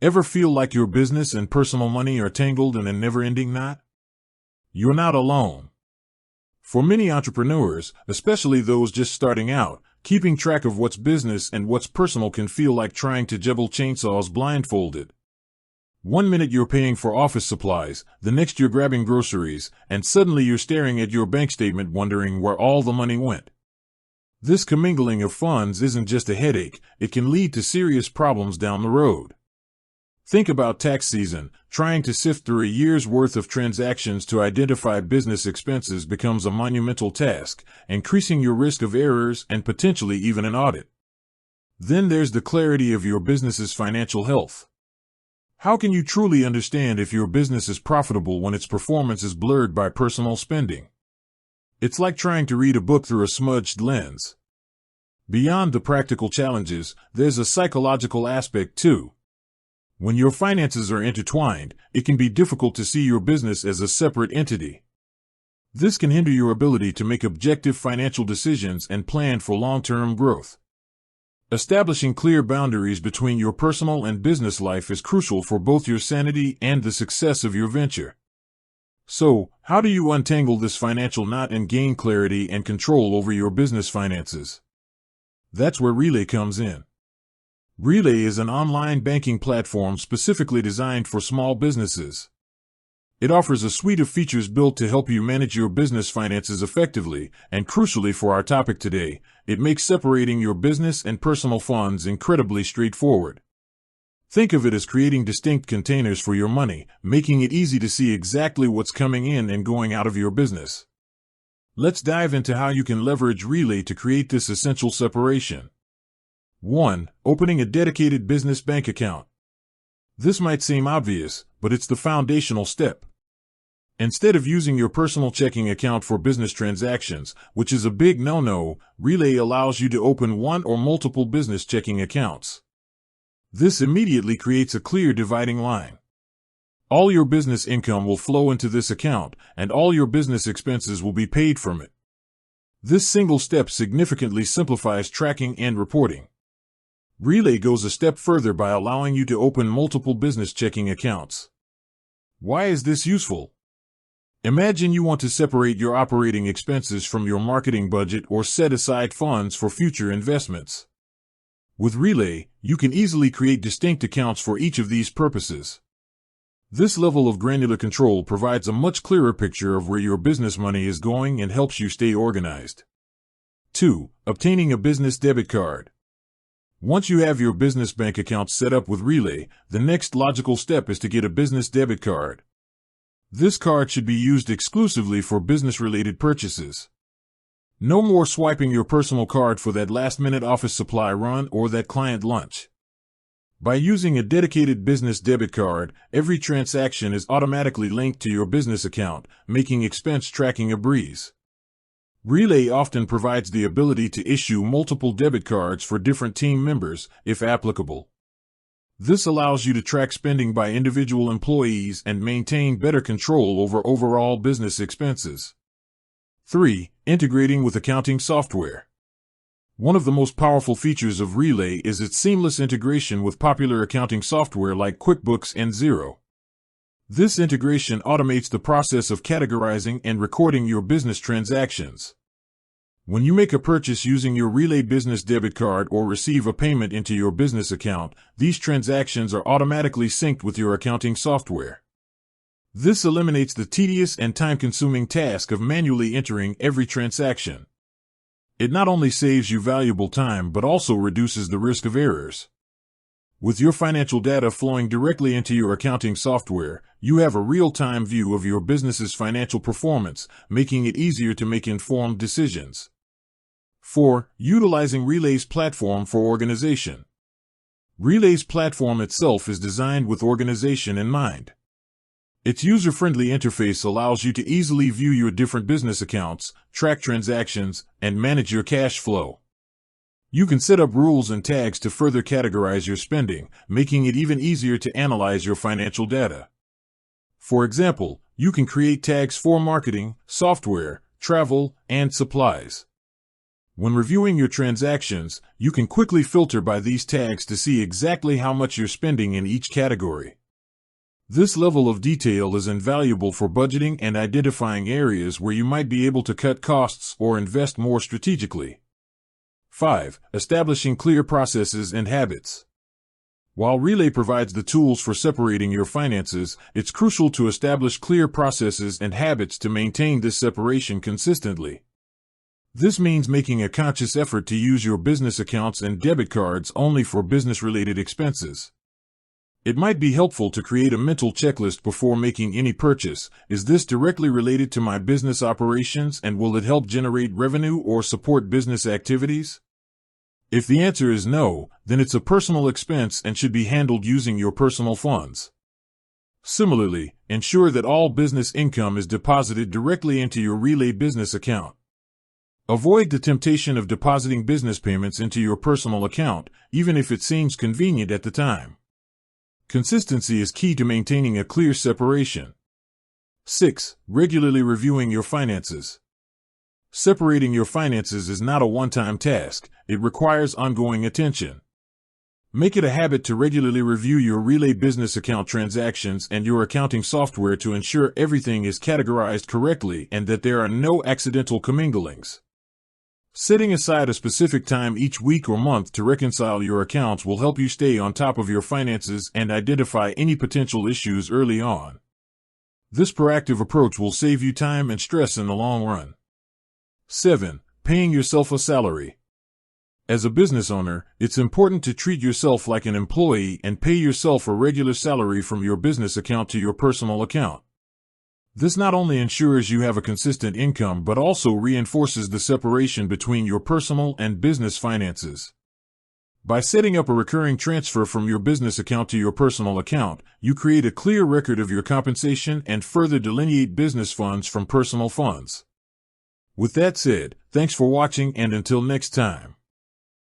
Ever feel like your business and personal money are tangled in a never-ending knot? You're not alone. For many entrepreneurs, especially those just starting out, keeping track of what's business and what's personal can feel like trying to juggle chainsaws blindfolded. One minute you're paying for office supplies, the next you're grabbing groceries, and suddenly you're staring at your bank statement wondering where all the money went. This commingling of funds isn't just a headache, it can lead to serious problems down the road. Think about tax season. Trying to sift through a year's worth of transactions to identify business expenses becomes a monumental task, increasing your risk of errors and potentially even an audit. Then there's the clarity of your business's financial health. How can you truly understand if your business is profitable when its performance is blurred by personal spending? It's like trying to read a book through a smudged lens. Beyond the practical challenges, there's a psychological aspect too. When your finances are intertwined, it can be difficult to see your business as a separate entity. This can hinder your ability to make objective financial decisions and plan for long-term growth. Establishing clear boundaries between your personal and business life is crucial for both your sanity and the success of your venture. So, how do you untangle this financial knot and gain clarity and control over your business finances? That's where Relay comes in. Relay is an online banking platform specifically designed for small businesses. It offers a suite of features built to help you manage your business finances effectively, and crucially for our topic today, it makes separating your business and personal funds incredibly straightforward. Think of it as creating distinct containers for your money, making it easy to see exactly what's coming in and going out of your business. Let's dive into how you can leverage Relay to create this essential separation. 1. Opening a dedicated business bank account. This might seem obvious, but it's the foundational step. Instead of using your personal checking account for business transactions, which is a big no-no, Relay allows you to open one or multiple business checking accounts. This immediately creates a clear dividing line. All your business income will flow into this account, and all your business expenses will be paid from it. This single step significantly simplifies tracking and reporting. Relay goes a step further by allowing you to open multiple business checking accounts. Why is this useful? Imagine you want to separate your operating expenses from your marketing budget or set aside funds for future investments. With Relay, you can easily create distinct accounts for each of these purposes. This level of granular control provides a much clearer picture of where your business money is going and helps you stay organized. 2. Obtaining a business debit card. Once you have your business bank account set up with Relay, the next logical step is to get a business debit card. This card should be used exclusively for business-related purchases. No more swiping your personal card for that last-minute office supply run or that client lunch. By using a dedicated business debit card, every transaction is automatically linked to your business account, making expense tracking a breeze. Relay often provides the ability to issue multiple debit cards for different team members, if applicable. This allows you to track spending by individual employees and maintain better control over overall business expenses. 3. Integrating with accounting software. One of the most powerful features of Relay is its seamless integration with popular accounting software like QuickBooks and Xero. This integration automates the process of categorizing and recording your business transactions. When you make a purchase using your Relay business debit card or receive a payment into your business account, these transactions are automatically synced with your accounting software. This eliminates the tedious and time-consuming task of manually entering every transaction. It not only saves you valuable time but also reduces the risk of errors. With your financial data flowing directly into your accounting software, you have a real-time view of your business's financial performance, making it easier to make informed decisions. 4. Utilizing Relay's platform for organization. Relay's platform itself is designed with organization in mind. Its user-friendly interface allows you to easily view your different business accounts, track transactions, and manage your cash flow. You can set up rules and tags to further categorize your spending, making it even easier to analyze your financial data. For example, you can create tags for marketing, software, travel, and supplies. When reviewing your transactions, you can quickly filter by these tags to see exactly how much you're spending in each category. This level of detail is invaluable for budgeting and identifying areas where you might be able to cut costs or invest more strategically. 5. Establishing clear processes and habits. While Relay provides the tools for separating your finances, it's crucial to establish clear processes and habits to maintain this separation consistently. This means making a conscious effort to use your business accounts and debit cards only for business-related expenses. It might be helpful to create a mental checklist before making any purchase. Is this directly related to my business operations, and will it help generate revenue or support business activities? If the answer is no, then it's a personal expense and should be handled using your personal funds. Similarly, ensure that all business income is deposited directly into your Relay business account. Avoid the temptation of depositing business payments into your personal account, even if it seems convenient at the time. Consistency is key to maintaining a clear separation. 6. Regularly reviewing your finances. Separating your finances is not a one-time task. It requires ongoing attention. Make it a habit to regularly review your Relay business account transactions and your accounting software to ensure everything is categorized correctly and that there are no accidental comminglings. Setting aside a specific time each week or month to reconcile your accounts will help you stay on top of your finances and identify any potential issues early on. This proactive approach will save you time and stress in the long run. 7. Paying yourself a salary. As a business owner, it's important to treat yourself like an employee and pay yourself a regular salary from your business account to your personal account. This not only ensures you have a consistent income but also reinforces the separation between your personal and business finances. By setting up a recurring transfer from your business account to your personal account, you create a clear record of your compensation and further delineate business funds from personal funds. With that said, thanks for watching, and until next time.